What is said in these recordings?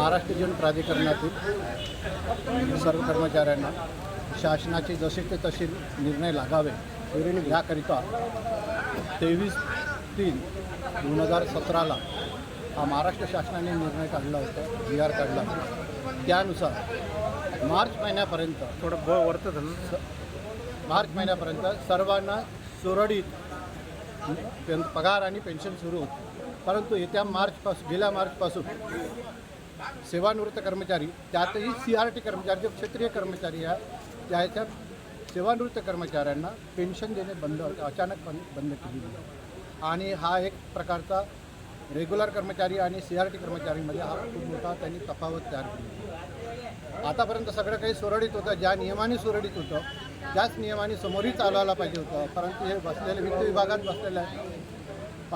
महाराष्ट्र जन प्राधिकरणातील सर्व कर्मचाऱ्यांना शासनाचे जसे ते तसे निर्णय लागावे याकरिता 23/3/2017 हा महाराष्ट्र शासनाने निर्णय काढला होता, GR काढला होता. त्यानुसार मार्च महिन्यापर्यंत सर्वांना सुरळीत पगार आणि पेन्शन सुरू होते. परंतु येत्या गेल्या मार्चपासून सेवानिवृत्त कर्मचारी, त्यातही CRT कर्मचारी जे क्षेत्रीय कर्मचारी आहेत त्याच्या सेवानिवृत्त कर्मचाऱ्यांना पेन्शन देणे अचानकपणे बंद केली आहे. आणि हा एक प्रकारचा रेग्युलर कर्मचारी आणि CRT कर्मचारीमध्ये हा खूप मोठा त्यांनी तफावत तयार केली. आतापर्यंत सगळं काही सुरळीत होतं, ज्या नियमाने सुरळीत होतं त्याच नियमाने समोरही चालवायला पाहिजे होतं. परंतु हे बसलेले वित्त विभागात बसलेले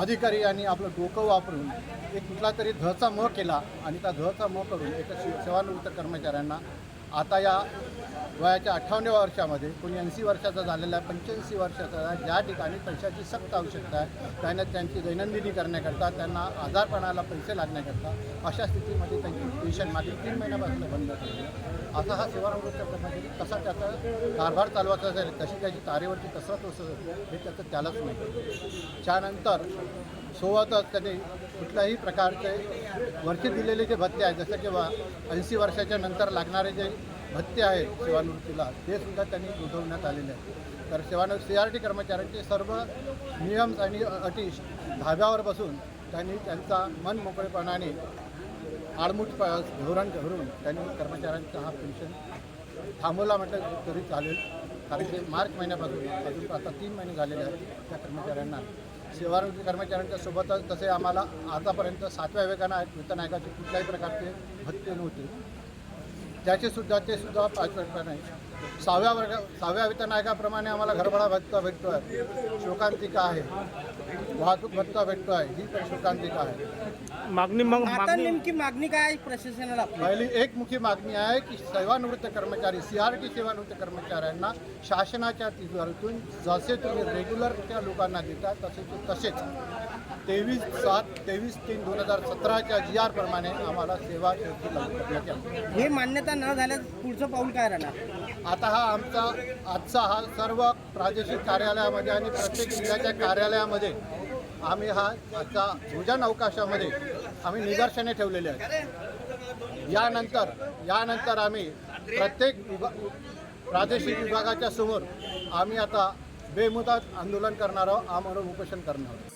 अधिकारी यांनी आपलं डोकं वापरून एक कुठला तरी धचा म केला आणि त्या धचा म करून एका सेवानिवृत्त कर्मचाऱ्यांना आता या वयाच्या 58व्या वर्षामध्ये कोणी 80 वर्षाचा झालेला आहे, 85 वर्षाचा आहे, ज्या ठिकाणी पैशाची सक्त आवश्यकता आहे त्यांना त्यांची दैनंदिनी करण्याकरता, त्यांना आजारपणाला पैसे लागण्याकरता अशा स्थितीमध्ये त्यांची पेन्शन मागील 3 महिन्यापासून बंद केली. असा हा सेवानिवृत्त कर्मचारी कसा त्याचा कारभार चालवायचा असेल, कशी त्याची तारेवरची कसरत असेल हे त्याचं त्यालाच माहिती. त्यानंतर सोबतच त्याने कुठल्याही प्रकारचे वरचे दिलेले जे भत्ते आहेत, जसं की 80 वर्षाच्या नंतर लागणारे जे भत्ते आहेत सेवानिवृत्तीला, ते सुद्धा त्यांनी उठवण्यात आलेले आहेत. तर CRT कर्मचाऱ्यांचे सर्व नियम आणि अटी धाब्यावर बसून त्यांनी त्यांचा मन मोकळेपणाने आडमुठ धोरण धरून त्यांनी कर्मचाऱ्यांचा हा पेन्शन थांबवला म्हटलं तरी चालेल. कारण की मार्च महिन्यापासून अजून आता 3 महिने झालेले आहेत त्या कर्मचाऱ्यांना. सेवानिवृत्त कर्मचाऱ्यांच्या सोबतच तसे आम्हाला आतापर्यंत 7व्या वेतन आयोगाचे कुठल्याही प्रकारचे भत्ते नव्हते, ते सुद्धा 5 नाही. 6व्या वेतन आयोगाप्रमाणे आम्हाला घरभाडा भत्ता भेटतो आहे, शोकांतिका आहे, वाहतूक भत्ता भेटतो आहे, ही पण शोकांतिका आहे. नेमकी मागणी काय प्रशासनाला? पहिली एकमुखी मागणी आहे की सेवानिवृत्त कर्मचारी CRT सेवानिवृत्त कर्मचाऱ्यांना शासनाच्या तिजोरीतून जसे तुम्ही रेग्युलरच्या लोकांना देता तसेच 23/3/2017च्या GR प्रमाणे आम्हाला सेवा लागू करण्यात यावी. हे मान्यता न झाल्यास पुढचं पाऊल काय राहणार? आता हा आजचा हा सर्व प्रादेशिक कार्यालयामध्ये आणि प्रत्येक जिल्ह्याच्या कार्यालयामध्ये आम्ही हा आजचा भोजन अवकाशामध्ये आम्ही निदर्शने ठेवलेले आहेत. यानंतर आम्ही प्रत्येक प्रादेशिक विभागाच्या समोर आम्ही आता बेमुदत आंदोलन करणार आहोत, आमरण उपोषण करणार आहोत.